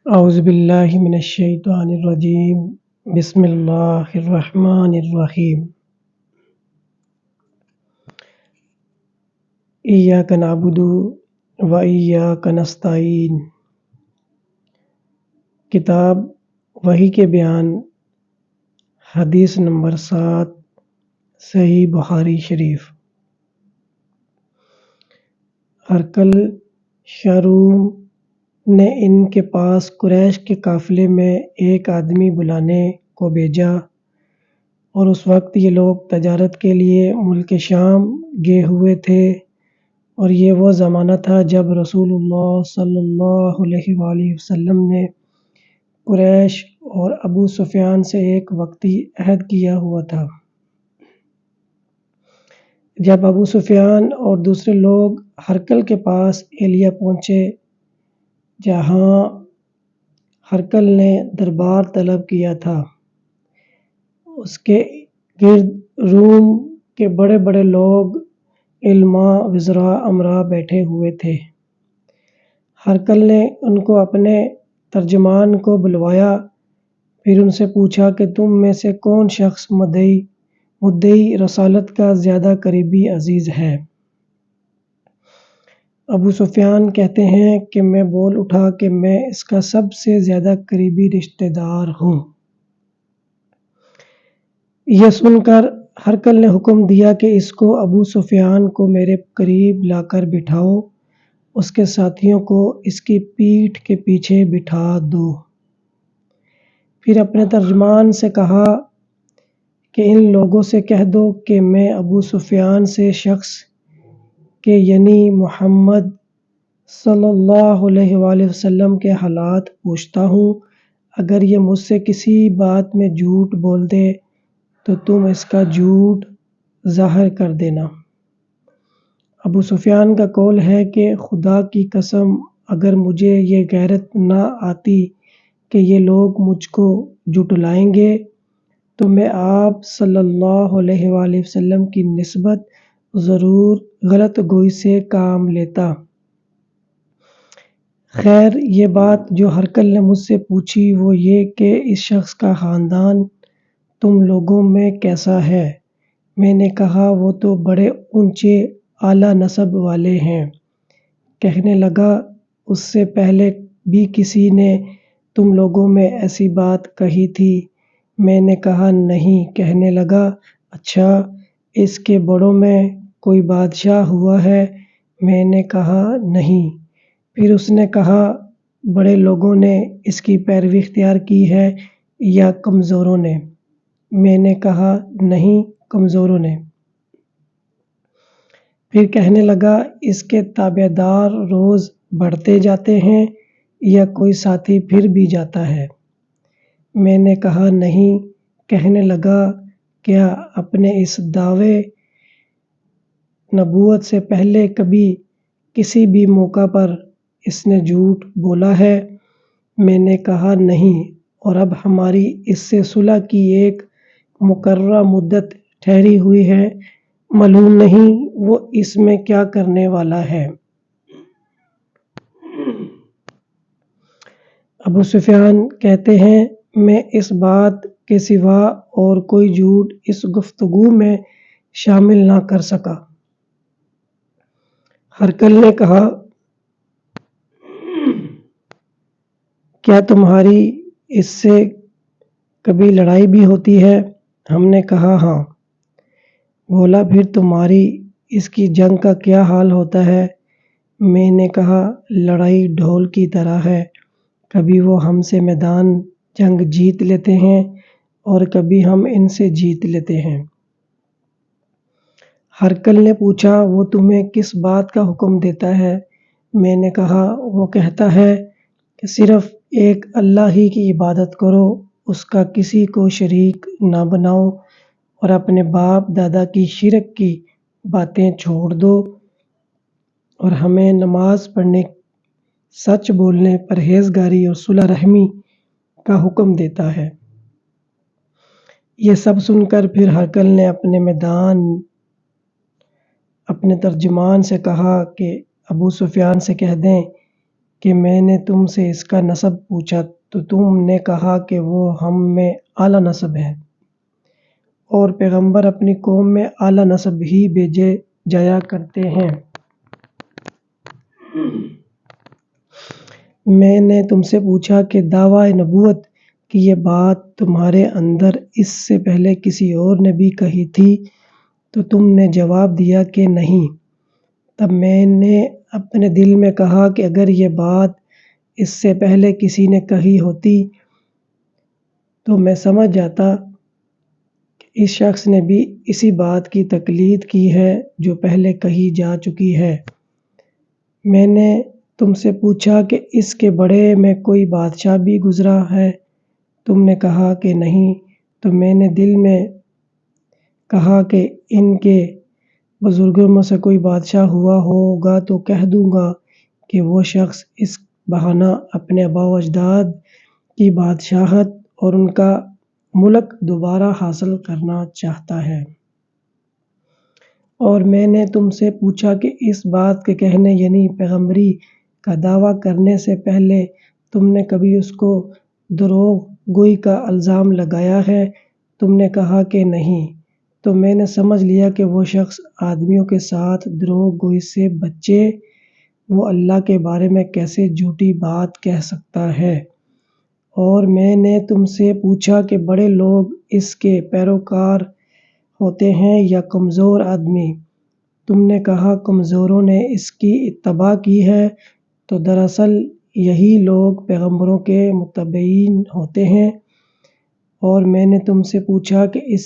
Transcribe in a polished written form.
اعوذ باللہ من الشیطان الرجیم بسم اللہ الرحمن الرحیم ایاک نعبد و ایاک نستعین۔ کتاب وحی کے بیان، حدیث نمبر 7، صحیح بخاری شریف۔ ہرقل شاہ روم نے ان کے پاس قریش کے قافلے میں ایک آدمی بلانے کو بھیجا، اور اس وقت یہ لوگ تجارت کے لیے ملک شام گئے ہوئے تھے، اور یہ وہ زمانہ تھا جب رسول اللہ صلی اللہ علیہ وآلہ وسلم نے قریش اور ابو سفیان سے ایک وقتی عہد کیا ہوا تھا۔ جب ابو سفیان اور دوسرے لوگ ہرقل کے پاس ایلیہ پہنچے، جہاں ہرقل نے دربار طلب کیا تھا، اس کے گرد روم کے بڑے بڑے لوگ، علماء، وزراء، امراء بیٹھے ہوئے تھے۔ ہرقل نے ان کو اپنے ترجمان کو بلوایا، پھر ان سے پوچھا کہ تم میں سے کون شخص مدعی رسالت کا زیادہ قریبی عزیز ہے؟ ابو سفیان کہتے ہیں کہ میں بول اٹھا کہ میں اس کا سب سے زیادہ قریبی رشتہ دار ہوں۔ یہ سن کر ہرقل نے حکم دیا کہ اس کو ابو سفیان کو میرے قریب لا کر بٹھاؤ، اس کے ساتھیوں کو اس کی پیٹھ کے پیچھے بٹھا دو۔ پھر اپنے ترجمان سے کہا کہ ان لوگوں سے کہہ دو کہ میں ابو سفیان سے شخص کے یعنی محمد صلی اللہ علیہ وآلہ وسلم کے حالات پوچھتا ہوں۔ اگر یہ مجھ سے کسی بات میں جھوٹ بول دے تو تم اس کا جھوٹ ظاہر کر دینا۔ ابو سفیان کا قول ہے کہ خدا کی قسم، اگر مجھے یہ غیرت نہ آتی کہ یہ لوگ مجھ کو جھٹلائیں گے تو میں آپ صلی اللہ علیہ وآلہ وسلم کی نسبت ضرور غلط گوئی سے کام لیتا۔ خیر، یہ بات جو ہرقل نے مجھ سے پوچھی وہ یہ کہ اس شخص کا خاندان تم لوگوں میں کیسا ہے؟ میں نے کہا وہ تو بڑے اونچے اعلیٰ نسب والے ہیں۔ کہنے لگا اس سے پہلے بھی کسی نے تم لوگوں میں ایسی بات کہی تھی؟ میں نے کہا نہیں۔ کہنے لگا اچھا، اس کے بڑوں میں کوئی بادشاہ ہوا ہے؟ میں نے کہا نہیں۔ پھر اس نے کہا بڑے لوگوں نے اس کی پیروی اختیار کی ہے یا کمزوروں نے؟ میں نے کہا نہیں، کمزوروں نے۔ پھر کہنے لگا اس کے تابع دار روز بڑھتے جاتے ہیں یا کوئی ساتھی پھر بھی جاتا ہے؟ میں نے کہا نہیں۔ کہنے لگا کیا اپنے اس دعوے نبوت سے پہلے کبھی کسی بھی موقع پر اس نے جھوٹ بولا ہے؟ میں نے کہا نہیں، اور اب ہماری اس سے صلح کی ایک مقررہ مدت ٹھہری ہوئی ہے، معلوم نہیں وہ اس میں کیا کرنے والا ہے۔ ابو سفیان کہتے ہیں میں اس بات کے سوا اور کوئی جھوٹ اس گفتگو میں شامل نہ کر سکا۔ ہرقل نے کہا کیا تمہاری اس سے کبھی لڑائی بھی ہوتی ہے؟ ہم نے کہا ہاں۔ بولا پھر تمہاری اس کی جنگ کا کیا حال ہوتا ہے؟ میں نے کہا لڑائی ڈھول کی طرح ہے، کبھی وہ ہم سے میدان جنگ جیت لیتے ہیں اور کبھی ہم ان سے جیت لیتے ہیں۔ ہرقل نے پوچھا وہ تمہیں کس بات کا حکم دیتا ہے؟ میں نے کہا وہ کہتا ہے کہ صرف ایک اللہ ہی کی عبادت کرو، اس کا کسی کو شریک نہ بناؤ، اور اپنے باپ دادا کی شرک کی باتیں چھوڑ دو، اور ہمیں نماز پڑھنے، سچ بولنے، پرہیزگاری اور صلہ رحمی کا حکم دیتا ہے۔ یہ سب سن کر پھر ہرقل نے اپنے ترجمان سے کہا کہ ابو سفیان سے کہہ دیں کہ میں نے تم سے اس کا نسب پوچھا تو تم نے کہا کہ وہ ہم میں اعلیٰ نسب ہے، اور پیغمبر اپنی قوم میں اعلیٰ نسب ہی بھیجے جایا کرتے ہیں۔ میں نے تم سے پوچھا کہ دعویٰ نبوت کی یہ بات تمہارے اندر اس سے پہلے کسی اور نے بھی کہی تھی تو تم نے جواب دیا کہ نہیں۔ تب میں نے اپنے دل میں کہا کہ اگر یہ بات اس سے پہلے کسی نے کہی ہوتی تو میں سمجھ جاتا کہ اس شخص نے بھی اسی بات کی تقلید کی ہے جو پہلے کہی جا چکی ہے۔ میں نے تم سے پوچھا کہ اس کے بڑے میں کوئی بادشاہ بھی گزرا ہے، تم نے کہا کہ نہیں۔ تو میں نے دل میں کہا کہ ان کے بزرگوں میں سے کوئی بادشاہ ہوا ہوگا تو کہہ دوں گا کہ وہ شخص اس بہانہ اپنے آباء و اجداد کی بادشاہت اور ان کا ملک دوبارہ حاصل کرنا چاہتا ہے۔ اور میں نے تم سے پوچھا کہ اس بات کے کہنے یعنی پیغمبری کا دعویٰ کرنے سے پہلے تم نے کبھی اس کو دروغ گوئی کا الزام لگایا ہے، تم نے کہا کہ نہیں۔ تو میں نے سمجھ لیا کہ وہ شخص آدمیوں کے ساتھ دروغ گوئی سے بچے، وہ اللہ کے بارے میں کیسے جھوٹی بات کہہ سکتا ہے۔ اور میں نے تم سے پوچھا کہ بڑے لوگ اس کے پیروکار ہوتے ہیں یا کمزور آدمی، تم نے کہا کمزوروں نے اس کی اتباع کی ہے۔ تو دراصل یہی لوگ پیغمبروں کے متبعین ہوتے ہیں۔ اور میں نے تم سے پوچھا کہ اس